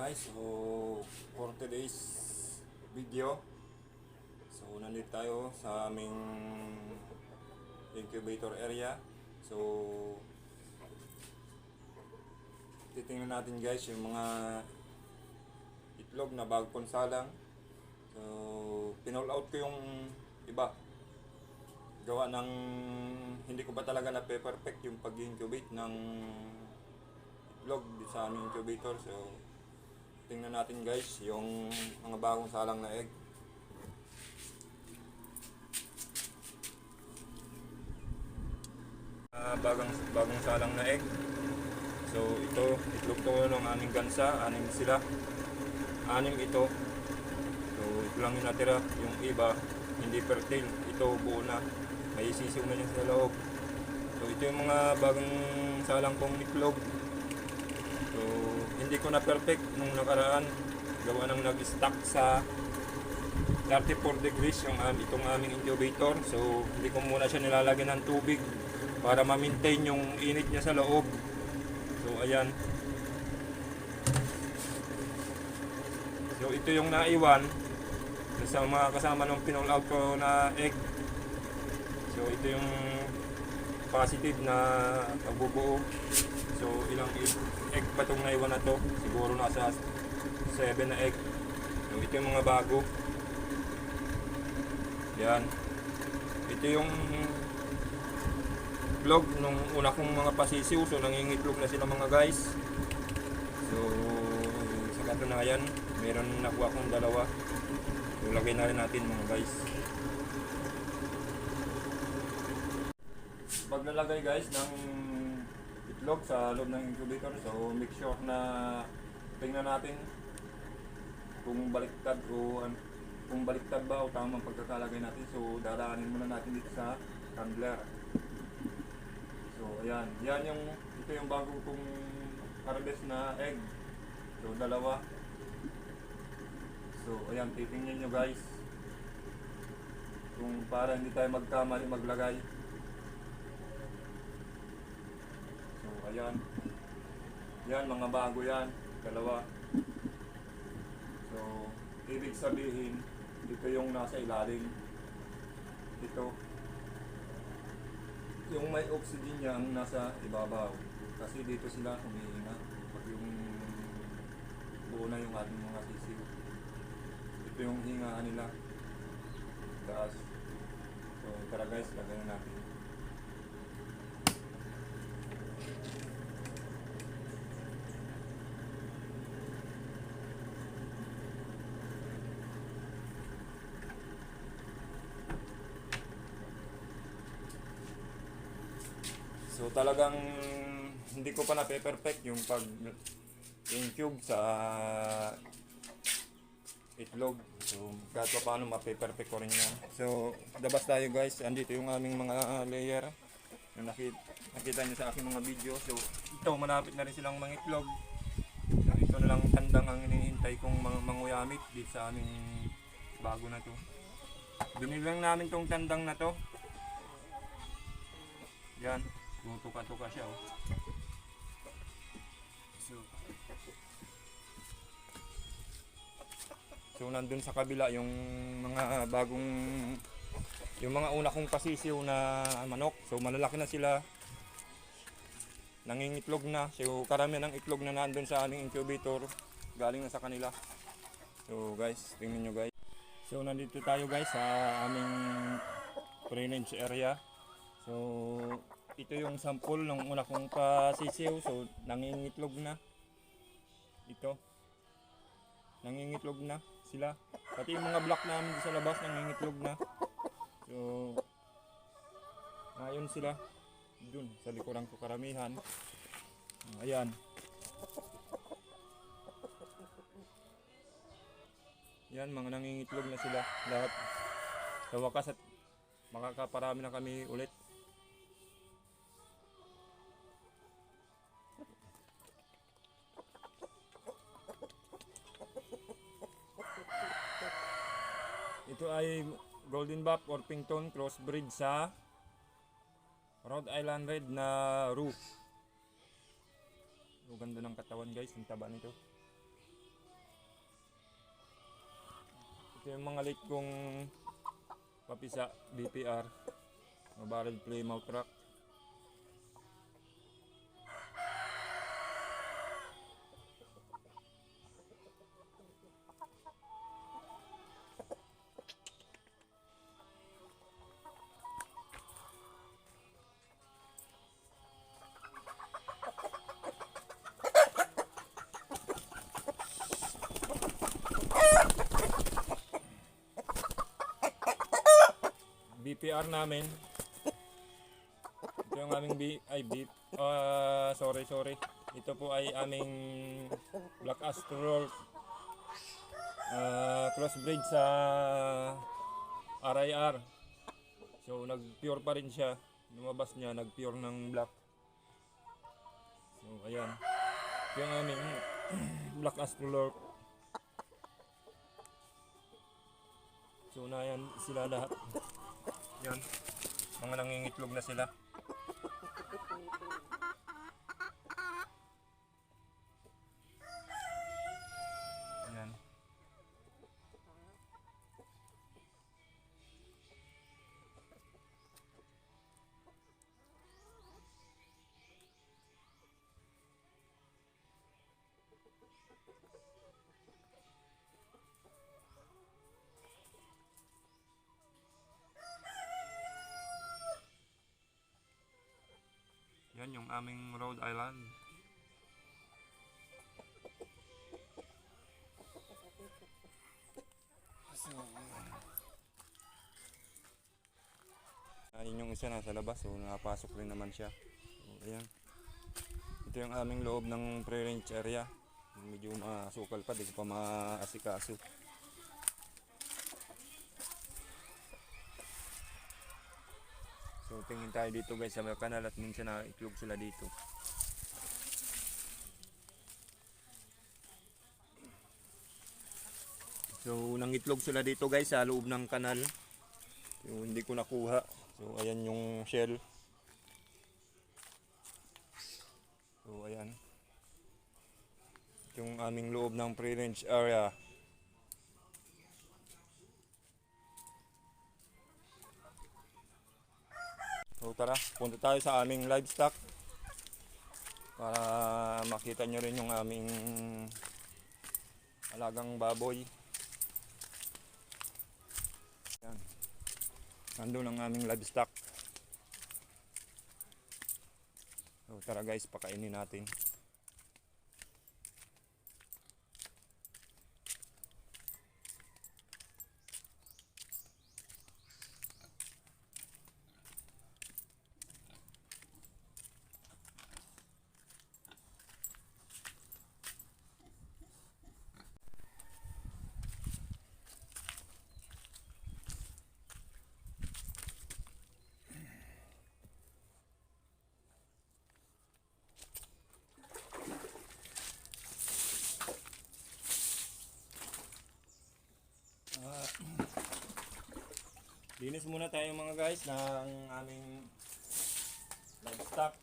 guys, so for today's video, so nandito tayo sa aming incubator area. So titingnan natin guys yung mga itlog na bagong salang. So pinall out ko yung iba, gawa ng hindi ko ba talaga na perfect yung pag-incubate ng itlog sa aming incubator. So tingnan natin guys yung mga bagong salang na egg. Bagong salang na egg. So ito, itlog to ng aming gansa, anim sila. Anim ito. So ito lang yung natira, yung iba hindi fertile. Ito buo na, may sisiw na siya sa loob. So ito yung mga bagong salang kong itlog. So hindi ko na perfect nung nakaraan, gawa ng nag-stuck sa 34 degrees yung itong aming incubator. So hindi ko muna siya nilalagyan ng tubig para ma-maintain yung init niya sa loob. So ayan. So ito yung naiwan sa mga kasama ng pinull out ko na egg. So ito yung positive na pagbubuo. So ilang egg pa itong naiwan na to? Siguro nasa 7 na egg. So ito yung mga bago. Yan. Ito yung itlog nung una kong mga pasisiw. So nangingitlog na sila mga guys. So sa katunayan, meron nakuha akong dalawa. So lagay na rin natin mga guys. Paglalagay guys ng itlog sa loob ng incubator, so make sure na tingnan natin kung baliktad o kung baliktad ba o tamang pagkakalagay natin. So dadaanin muna natin dito sa tumbler. So ayan, ito yung bago kong harvest na egg. So dalawa. So ayan, titingnan nyo guys kung para hindi tayo magkamali maglagay. So ayan, yan mga bago yan, dalawa. So ibig sabihin dito yung nasa ilalim, ito yung may oxygen niya ang nasa ibabaw, kasi dito sila humihinga pag yung buo na yung ating mga sisiw. Ito yung hingaan nila taas. So tara guys, lagyan na natin. So talagang hindi ko pa na-perfect yung pag-incube sa itlog. So kahit pa paano ma-perfect ko rin yan. So dabas tayo guys, andito yung aming mga layer yung nakita nyo sa aking mga video. So ito, malapit na rin silang mga itlog. So ito na lang tandang ang hinihintay kong manguyamit dito sa aming bago na to. Binili lang namin tong tandang na to. Yan, tutuka-tuka siya oh. So nandun sa kabila yung mga bagong, yung mga una kong pasisiw na manok. So malalaki na sila, nangingitlog na. So karamihan ng itlog na nandun sa aming incubator galing na sa kanila. So guys, tingnan nyo guys. So nandito tayo guys sa aming pre-range area. So ito yung sample ng una kong pasisiw. So nangingitlog na. Ito, nangingitlog na sila. Pati yung mga black namin sa labas nangingitlog na. So ngayon sila dun sa likuran ko karamihan. Ayan. Yan, mga nangingitlog na sila lahat. Sa wakas at makakaparami na kami ulit. Ito ay Golden Buff Orpington crossbreed sa Rhode Island Red na Roof. So, ganda ng katawan guys, ang taba nito. Ito yung mga late kong papisa, BPR, barrel plymouth rock. BPR namin. Ito yung aming sorry. Ito po ay aming Black Astrolorp crossbreed sa RIR. So nag-pure pa rin siya. Lumabas niya, nag-pure ng black. So ayan. Ito yung aming Black Astrolorp. So na yan sila lahat. Yan. Mga nangingitlog na sila. Yan. Yan yung aming Rhode Island. So, ayun yung isa nasa labas, so nakapasok rin naman siya. So, ayan. Ito yung aming loob ng pre-range area. Medyo masukal pa, di ko pa maasikaso. So tingin tayo dito guys sa may kanal at minsan naiklog sila dito. So nangitlog sila dito guys sa loob ng kanal. So, hindi ko nakuha. So ayan yung shell. So ayan. Yung aming loob ng pre-range area. So tara, punta tayo sa aming livestock para makita nyo rin yung aming alagang baboy. Yan. Nandun ang aming livestock. So tara guys, pakainin natin. Linis muna tayo mga guys ng aming livestock.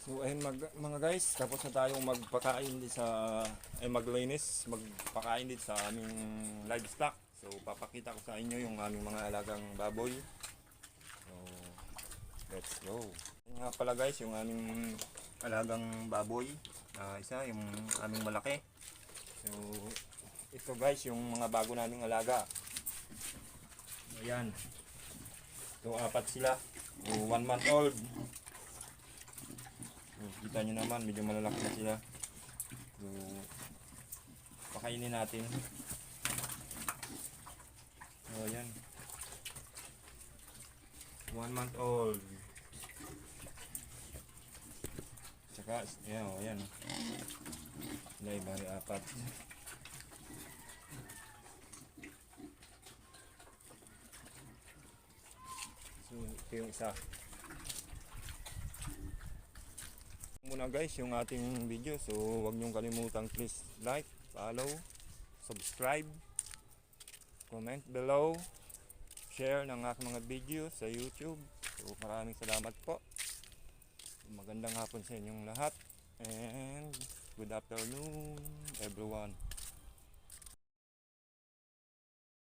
So ayun mga guys, tapos na tayong magpakain din sa maglinis, magpakain din sa aming livestock. So papakita ko sa inyo yung aming mga alagang baboy. So let's go. Yan nga pala guys, yung aming alagang baboy. Isa yung aming malaki. So ito guys, yung mga bago naming alaga. Ayan. So apat sila. So, 1 month old. So, kita nyo naman, medyo malalaki na sila. So, pakainin natin. So, ayan. 1 month old. Tsaka, ayan, ayan. Sila ibang apat. So, ito yung isa. Muna guys yung ating video, so huwag niyong kalimutang please like, follow, subscribe, comment below, share ng aking mga video sa YouTube. So maraming salamat po. Magandang hapon sa inyong lahat and good afternoon everyone.